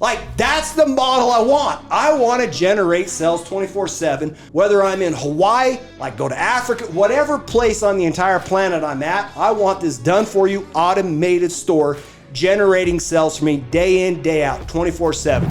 Like, that's the model I want. I want to generate sales 24/7, whether I'm in Hawaii, like go to Africa, whatever place on the entire planet I'm at. I want this done for you, automated store, generating sales for me day in, day out, 24/7.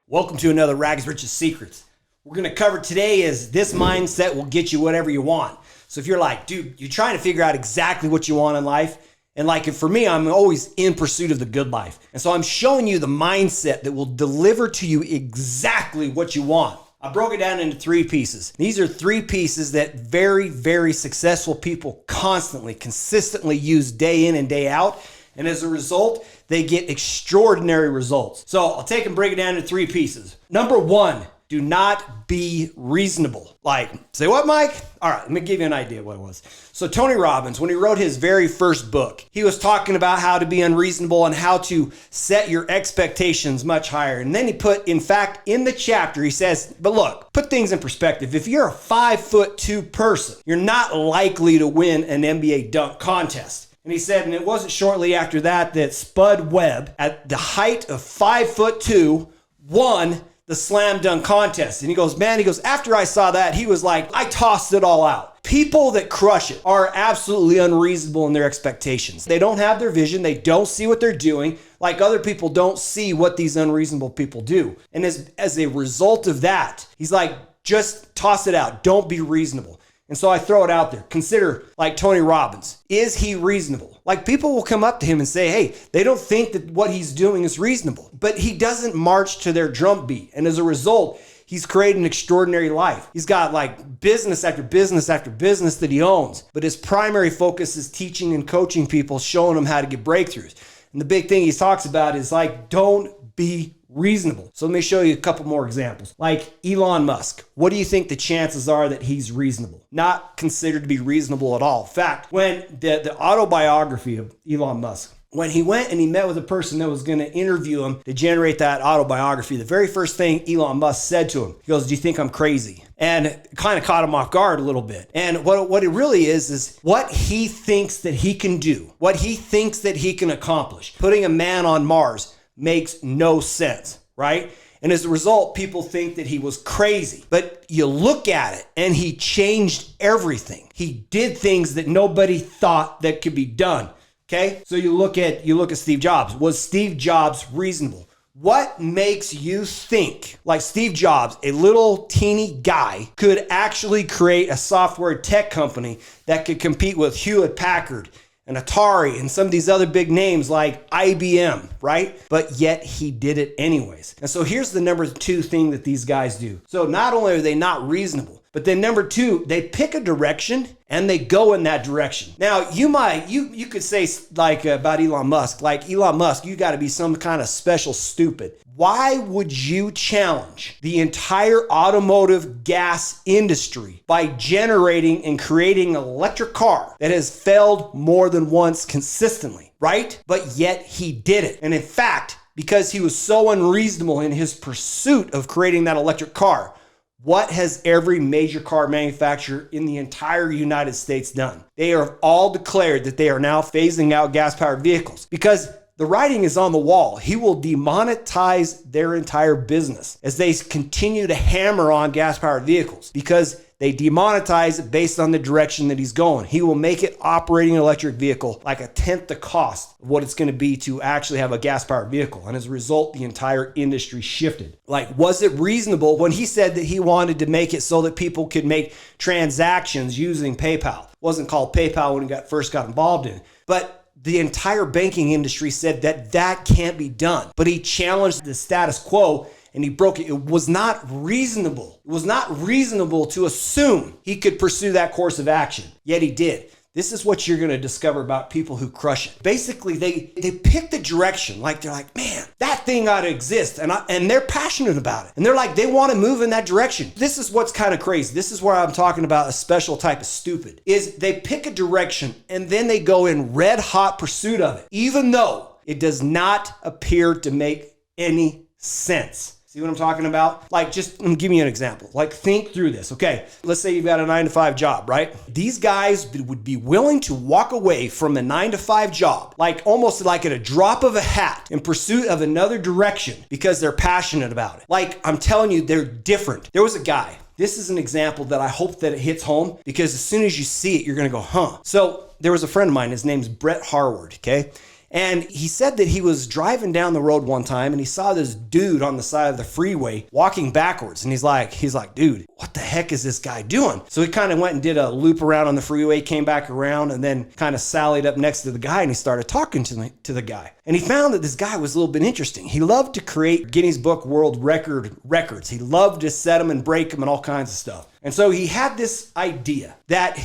Welcome to another 𝗥𝗴𝗀𝗀𝗧 Secrets. We're going to cover today is this mindset will get you whatever you want. So if you're like, dude, you're trying to figure out exactly what you want in life. And like for me, I'm always in pursuit of the good life. And so I'm showing you the mindset that will deliver to you exactly what you want. I broke it down into 3 pieces. These are 3 pieces that very, very successful people constantly, consistently use day in and day out. And as a result, they get extraordinary results. So I'll take and break it down into 3 pieces. Number 1, do not be reasonable. Like, say what, Mike? All right, let me give you an idea what it was. So Tony Robbins, when he wrote his very first book, he was talking about how to be unreasonable and how to set your expectations much higher. And then he put, in fact, in the chapter, he says, but look, put things in perspective. If you're a 5'2" person, you're not likely to win an NBA dunk contest. And he said, and it wasn't shortly after that Spud Webb, at the height of 5'2", won the slam dunk contest. And he goes, after I saw that, he was like, I tossed it all out. People that crush it are absolutely unreasonable in their expectations. They don't have their vision. They don't see what they're doing. Like other people don't see what these unreasonable people do. And as a result of that, he's like, just toss it out. Don't be reasonable. And so I throw it out there. Consider like Tony Robbins. Is he reasonable? Like people will come up to him and say, hey, they don't think that what he's doing is reasonable, but he doesn't march to their drum beat. And as a result, he's created an extraordinary life. He's got like business after business after business that he owns, but his primary focus is teaching and coaching people, showing them how to get breakthroughs. And the big thing he talks about is like, don't be reasonable. So let me show you a couple more examples. Like Elon Musk. What do you think the chances are that he's reasonable? Not considered to be reasonable at all. In fact, when the autobiography of Elon Musk, when he went and he met with a person that was going to interview him to generate that autobiography, the very first thing Elon Musk said to him, he goes, do you think I'm crazy? And it kind of caught him off guard a little bit. And what it really is what he thinks that he can do, what he thinks that he can accomplish. Putting a man on Mars makes no sense, right? And as a result, people think that he was crazy. But you look at it and he changed everything. He did things that nobody thought that could be done. Okay? So you look at Steve Jobs. Was Steve Jobs reasonable? What makes you think like Steve Jobs, a little teeny guy, could actually create a software tech company that could compete with Hewlett-Packard and Atari and some of these other big names like IBM, right? But yet he did it anyways. And so here's the number 2 thing that these guys do. So not only are they not reasonable, but then number 2, they pick a direction and they go in that direction. Now you could say like about Elon Musk, you got to be some kind of special stupid. Why would you challenge the entire automotive gas industry by generating and creating an electric car that has failed more than once consistently, right? But yet he did it. And in fact, because he was so unreasonable in his pursuit of creating that electric car, what has every major car manufacturer in the entire United States done? They have all declared that they are now phasing out gas-powered vehicles because the writing is on the wall. He will demonetize their entire business as they continue to hammer on gas-powered vehicles because they demonetize it based on the direction that he's going. He will make it operating an electric vehicle like 1/10 the cost of what it's going to be to actually have a gas-powered vehicle. And as a result, the entire industry shifted. Like, was it reasonable when he said that he wanted to make it so that people could make transactions using PayPal? It wasn't called PayPal when he first got involved in it. But the entire banking industry said that can't be done. But he challenged the status quo and he broke it. It was not reasonable. It was not reasonable to assume he could pursue that course of action. Yet he did. This is what you're going to discover about people who crush it. Basically, they pick the direction. Like they're like, man, that thing ought to exist. And they're passionate about it. And they're like, they want to move in that direction. This is what's kind of crazy. This is where I'm talking about a special type of stupid. Is they pick a direction and then they go in red hot pursuit of it, even though it does not appear to make any sense. See what I'm talking about? Like, just give me an example. Like, think through this. Okay, let's say you've got a 9-to-5 job, right? These guys would be willing to walk away from a 9-to-5 job, like almost like at a drop of a hat, in pursuit of another direction because they're passionate about it. Like, I'm telling you, they're different. There was a guy. This is an example that I hope that it hits home, because as soon as you see it, you're going to go, huh? So there was a friend of mine. His name's Brett Harward, okay? And he said that he was driving down the road one time and he saw this dude on the side of the freeway walking backwards. And he's like, dude, what the heck is this guy doing? So he kind of went and did a loop around on the freeway, came back around, and then kind of sallied up next to the guy and he started talking to the guy. And he found that this guy was a little bit interesting. He loved to create Guinness Book World records. He loved to set them and break them and all kinds of stuff. And so he had this idea that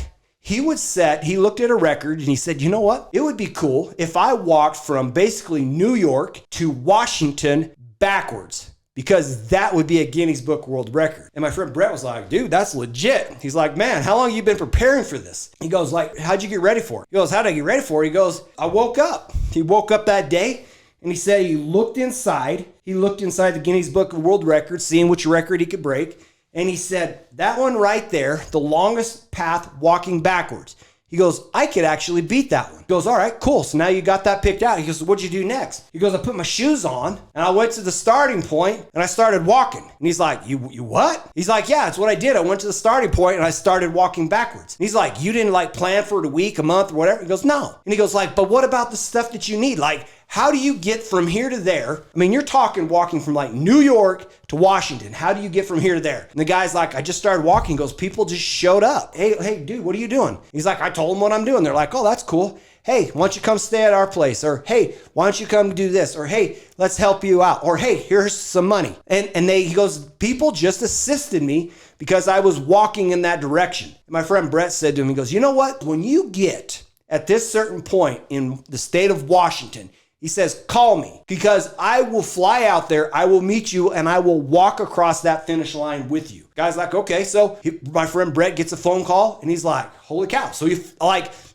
he looked at a record and he said, you know what? It would be cool if I walked from basically New York to Washington backwards, because that would be a Guinness Book World Record. And my friend Brett was like, dude, that's legit. He's like, man, how long have you been preparing for this? He goes, like, how'd you get ready for it? He goes, how'd I get ready for it? He goes, I woke up. He woke up that day and he said he looked inside the Guinness Book of World Records, seeing which record he could break. And he said, that one right there, the longest path walking backwards. He goes, I could actually beat that one. He goes, all right, cool. So now you got that picked out. He goes, what'd you do next? He goes, I put my shoes on and I went to the starting point and I started walking. And he's like, you what? He's like, yeah, it's what I did. I went to the starting point and I started walking backwards. And he's like, you didn't like plan for it a week, a month, or whatever? He goes, no. And he goes like, but what about the stuff that you need? Like, how do you get from here to there? I mean, you're talking walking from like New York to Washington. How do you get from here to there? And the guy's like, I just started walking. He goes, people just showed up. Hey, dude, what are you doing? He's like, I told them what I'm doing. They're like, oh, that's cool. Hey, why don't you come stay at our place? Or, hey, why don't you come do this? Or, hey, let's help you out. Or, hey, here's some money. And he goes, people just assisted me because I was walking in that direction. And my friend Brett said to him, he goes, you know what? When you get at this certain point in the state of Washington, he says, call me, because I will fly out there, I will meet you, and I will walk across that finish line with you. Guy's like, okay. So my friend Brett gets a phone call, and he's like, holy cow. So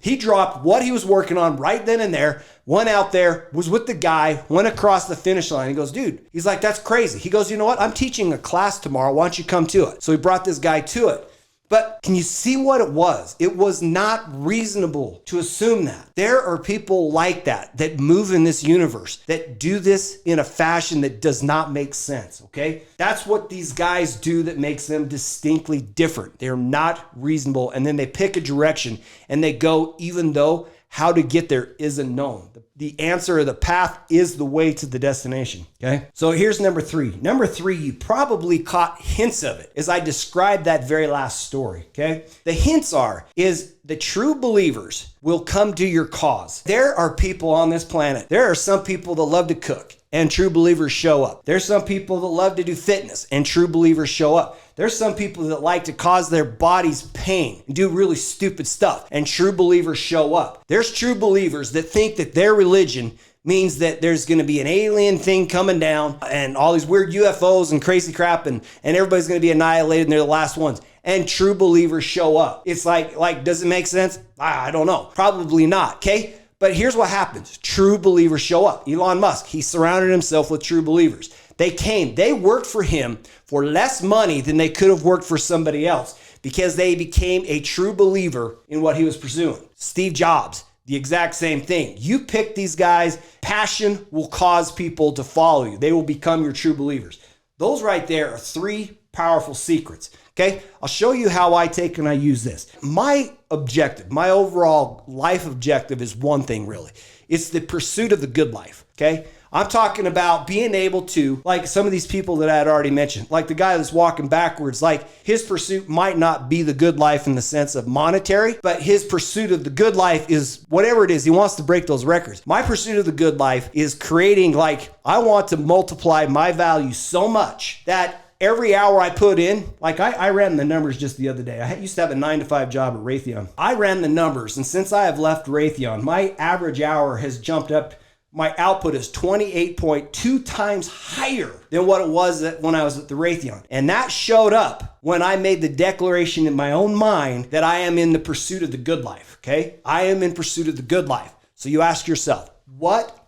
he dropped what he was working on right then and there, went out there, was with the guy, went across the finish line. He goes, dude, he's like, that's crazy. He goes, you know what? I'm teaching a class tomorrow. Why don't you come to it? So he brought this guy to it. But can you see what it was? It was not reasonable to assume that. There are people like that move in this universe, that do this in a fashion that does not make sense, okay? That's what these guys do that makes them distinctly different. They're not reasonable, and then they pick a direction and they go even though how to get there isn't known. The answer, or the path, is the way to the destination, okay? So here's number 3. Number 3, you probably caught hints of it as I described that very last story, okay? The hints is the true believers will come to your cause. There are people on this planet. There are some people that love to cook, and true believers show up. There's some people that love to do fitness, and true believers show up. There's some people that like to cause their bodies pain and do really stupid stuff, and true believers show up. There's true believers that think that their religion means that there's going to be an alien thing coming down and all these weird UFOs and crazy crap, and everybody's going to be annihilated and they're the last ones. And true believers show up. It's like, does it make sense? I don't know. Probably not, okay? But here's what happens. True believers show up. Elon Musk, he surrounded himself with true believers. They came, they worked for him for less money than they could have worked for somebody else because they became a true believer in what he was pursuing. Steve Jobs, the exact same thing. You pick these guys, passion will cause people to follow you. They will become your true believers. Those right there are 3 powerful secrets. Okay, I'll show you how I take and I use this. My objective, my overall life objective is one thing really. It's the pursuit of the good life, okay? I'm talking about being able to, like some of these people that I had already mentioned, like the guy that's walking backwards, like his pursuit might not be the good life in the sense of monetary, but his pursuit of the good life is whatever it is, he wants to break those records. My pursuit of the good life is creating, like, I want to multiply my value so much that every hour I put in, like I ran the numbers just the other day. I used to have a 9-to-5 job at Raytheon. I ran the numbers, and since I have left Raytheon, my average hour has jumped up. My output is 28.2 times higher than what it was when I was at the Raytheon. And that showed up when I made the declaration in my own mind that I am in the pursuit of the good life, okay? I am in pursuit of the good life. So you ask yourself, what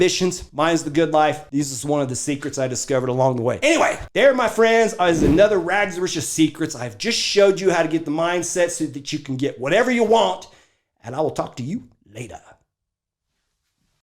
ambitions. Mine's the good life. This is one of the secrets I discovered along the way. Anyway, there, my friends, is another 𝗥𝗴𝗀𝗃 secrets. I've just showed you how to get the mindset so that you can get whatever you want. And I will talk to you later.